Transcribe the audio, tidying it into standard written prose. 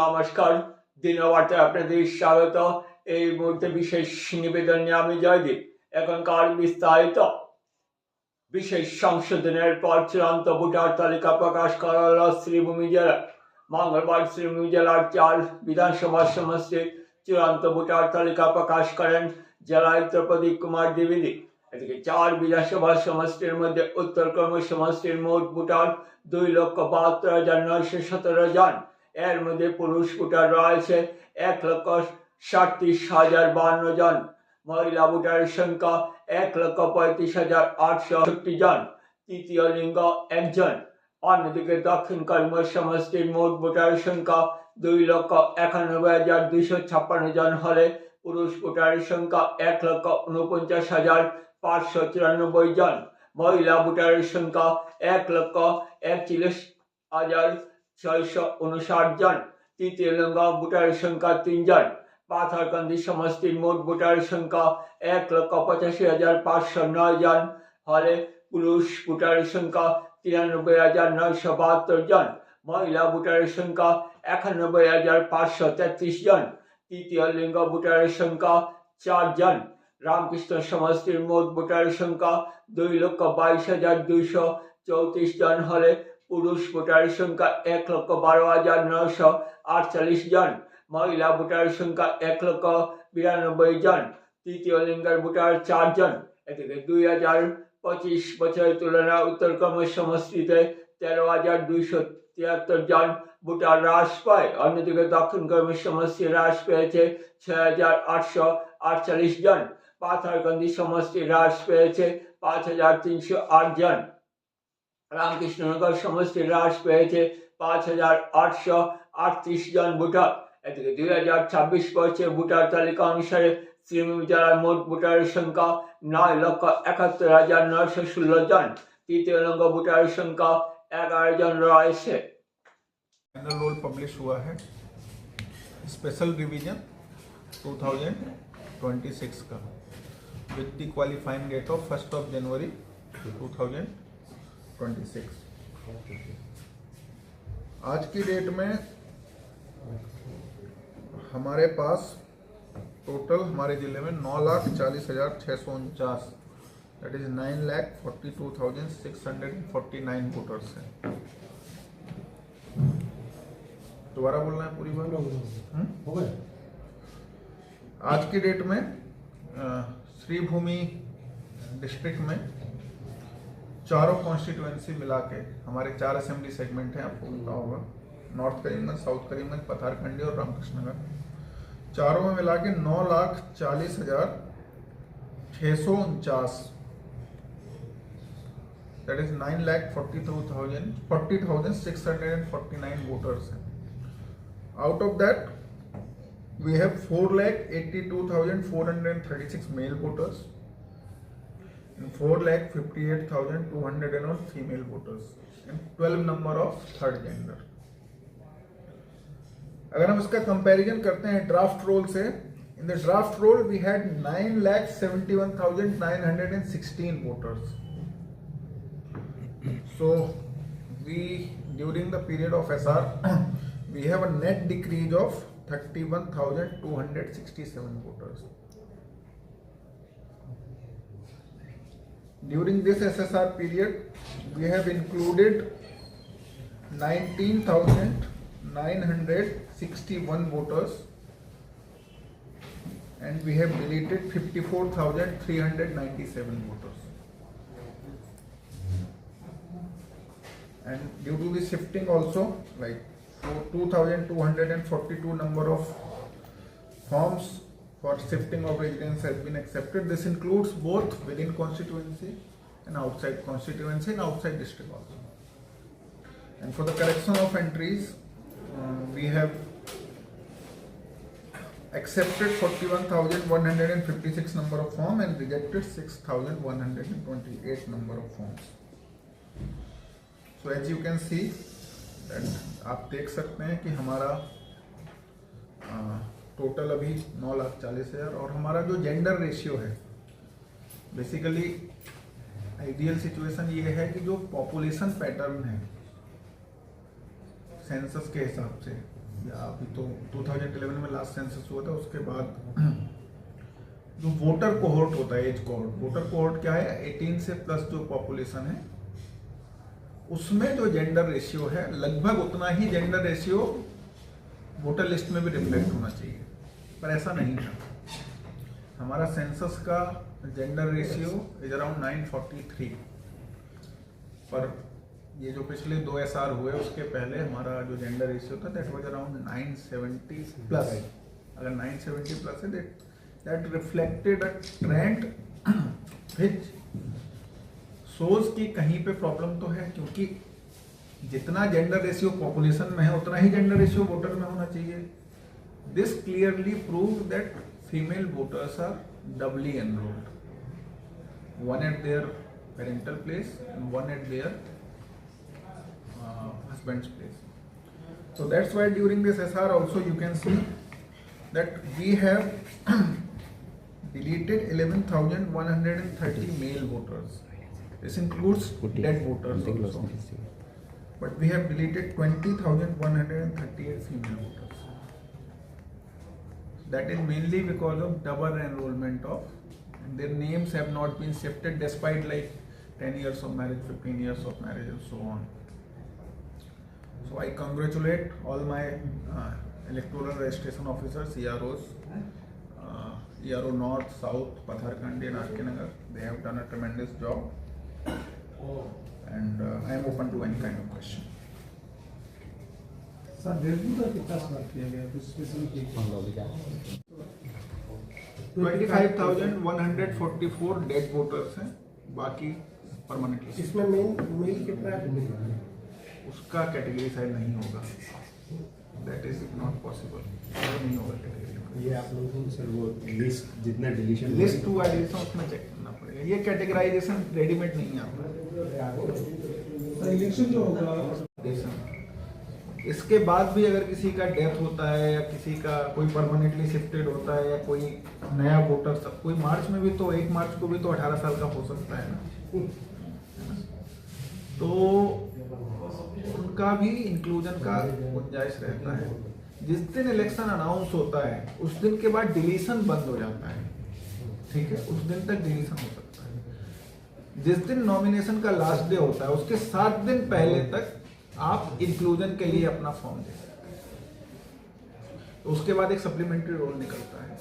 নমস্কার, দিনবার্তায় আপনাদের স্বাগত। এই মুহূর্তে বিশেষ নিবেদন নিয়ে আমি জয়দীপ। এখনকার বিস্তারিত। বিশেষ সংশোধনের পর চূড়ান্ত ভোটার তালিকা প্রকাশ করা হল শ্রীভূমি জেলায়। মঙ্গলবার শ্রীভূমি জেলার 4 বিধানসভা সমষ্টির চূড়ান্ত ভোটার তালিকা প্রকাশ করেন জেলায়ুক্ত প্রদীপ কুমার দ্বিবেদী। এদিকে 4 বিধানসভা সমষ্টির মধ্যে উত্তরকর্ম সমষ্টির মোট ভোটার 2,72,917 জন। এর মধ্যে পুরুষ ভোটার রয়েছে 1,37,052 জন। মহিলা ভোটারের সংখ্যা 1,35,860 জন। তৃতীয় লিঙ্গ একজন। অন্যদিকে দক্ষিণ কর্ম সমষ্টির মোট ভোটারের সংখ্যা 2,91,256 জন হলে পুরুষ ভোটারের সংখ্যা 1,49,594 জন। মহিলা ভোটারের সংখ্যা 1,41,659 জন। তৃতীয় লিঙ্গ ভোটারের সংখ্যা 3 জন। পাথারকান্দি সমষ্টির মোট ভোটারের সংখ্যা 1,85,509 জন হলে পুরুষ ভোটারের সংখ্যা 93,972 জন। মহিলা ভোটারের সংখ্যা 91,533 জন। তৃতীয় লিঙ্গ ভোটারের সংখ্যা 4 জন। রামকৃষ্ণ সমষ্টির মোট ভোটারের সংখ্যা 2,22,234 জন হলে পুরুষ ভোটারের সংখ্যা 1,12,948 জন। মহিলা ভোটারের সংখ্যা 1,92,000 জন। তৃতীয় লিঙ্গের ভোটার 4 জন। এদিকে 2025 বছরের তুলনায় উত্তরকর্ম সমষ্টিতে 13,273 জন ভোটার হ্রাস পায়। অন্যদিকে দক্ষিণ কর্ম সমষ্টি হ্রাস পেয়েছে 6,848 জন। পাথারকান্দি সমষ্টি হ্রাস পেয়েছে 5,308 জন। রামকৃষ্ণনগর সমষ্টি হ্রাস পেয়েছে 5,838 জন ভোটার। এদিকে 2026 বর্ষের ভোটার তালিকা অনুসারে শ্রীভূমি জেলার মোট ভোটারের সংখ্যা 9,71,916 জন। তৃতীয় লিঙ্গ ভোটারের সংখ্যা 11 জন রয়েছে। फाइनल रोल पब्लिश हुआ है स्पेशल रिवीजन 2026 का with the qualifying date of 1 January 2026। आज की डेट में हमारे पास टोटल हमारे जिले में 9,40,649 दैट इज 9,42,649 वोटर्स हैं। दोबारा बोलना है पूरी बात हो गया। आज की डेट में श्रीभूमि डिस्ट्रिक्ट में चारों कॉन्स्टिट्यूएंसी मिला के हमारे 4 असेंबली सेगमेंट हैं, आपको पता होगा, नॉर्थ करीमगंज, साउथ करीमगंज, पथारकंडी और रामकृष्णनगर। चारों में मिला के 9,40,649 दैट इज 9,40,649 वोटर्स हैं। Out of that, we have 4,82,436 male voters and 4,58,201 female voters and 12 number of third gender। अगर हम इसका कंपैरिजन करते हैं ड्राफ्ट रोल से, in the draft roll we had 9,71,916 voters। So we during the period of SR we have a net decrease of 31,267 voters. During this SSR period, we have included 19,961 voters and we have deleted 54,397 voters. And due to the shifting also, like 2,242 number of forms for shifting of residence has been accepted. This includes both within constituency and outside constituency and outside district also. And for the correction of entries, we have accepted 41,156 number of form and rejected 6,128 number of forms. So as you can see, आप देख सकते हैं कि हमारा total अभी 9,40,000 और हमारा जो जेंडर रेशियो है, बेसिकली आइडियल सिचुएशन ये है कि जो पॉपुलेशन पैटर्न है सेंसस के हिसाब से या अभी तो 2011 में लास्ट सेंसस हुआ था, उसके बाद जो वोटर कोहोर्ट होता है, एज कोहोर्ट, वोटर कोहोर्ट क्या है, 18 से प्लस जो पॉपुलेशन है उसमें जो जेंडर रेशियो है लगभग उतना ही जेंडर रेशियो वोटर लिस्ट में भी रिफ्लेक्ट होना चाहिए, पर ऐसा नहीं था। हमारा सेंसस का जेंडर रेशियो इज अराउंड 943, पर ये जो पिछले 2 SR हुए उसके पहले हमारा जो जेंडर रेशियो था दैट वाज अराउंड 970 प्लस। अगर 970 प्लस है that reflected a trend which सोच कि कहीं पे प्रॉब्लम तो है, क्योंकि जितना जेंडर रेशियो पॉपुलेशन में है उतना ही जेंडर रेशियो वोटर में होना चाहिए। This clearly prove that female voters are doubly enrolled, one at their parental place and one at their husband's place. So that's why during this SR also you can see that we have deleted 11,130 male voters. This includes dead voters also. But we have deleted 20,138 female voters. That is mainly because of double enrollment of, their names have not been shifted despite like 10 years of marriage, 15 years of marriage and so on. So I congratulate all my electoral registration officers, EROs, ERO North, South, Patharkandi and RK Nagar. They have done a tremendous job. And I am open to any kind of question. Sir railway का कितना start किया गया कुछ specific 25,144 dead voters हैं, बाकी permanently. इसमें mail कितना है? उसका कैटेगरी शायद नहीं होगा, दैट इज नॉट पॉसिबल, नहीं होगा कैटेगरी। ये आप लोगों को सर वो लिस्ट जितना डिलीशन लिस्ट टू एडिशन उसमें चेक करना पड़ेगा, ये कैटेगराइजेशन रेडीमेड नहीं है आपका। इलेक्शन जो होगा इसके बाद भी अगर किसी का डेथ होता है या किसी का कोई परमानेंटली शिफ्टेड होता है या कोई नया वोटर, सब कोई मार्च में भी तो 1 मार्च को भी तो 18 साल का हो सकता है ना, तो उनका भी इंक्लूजन का गुंजाइश रहता है। जिस दिन इलेक्शन अनाउंस होता है उस दिन के बाद डिलीशन बंद हो जाता है, ठीक है, उस दिन तक डिलीशन हो सकता है। जिस दिन नॉमिनेशन का लास्ट डे होता है उसके 7 दिन पहले तक आप इंक्लूजन के लिए अपना फॉर्म दे सकते हैं, तो उसके बाद एक सप्लीमेंट्री रोल निकलता है।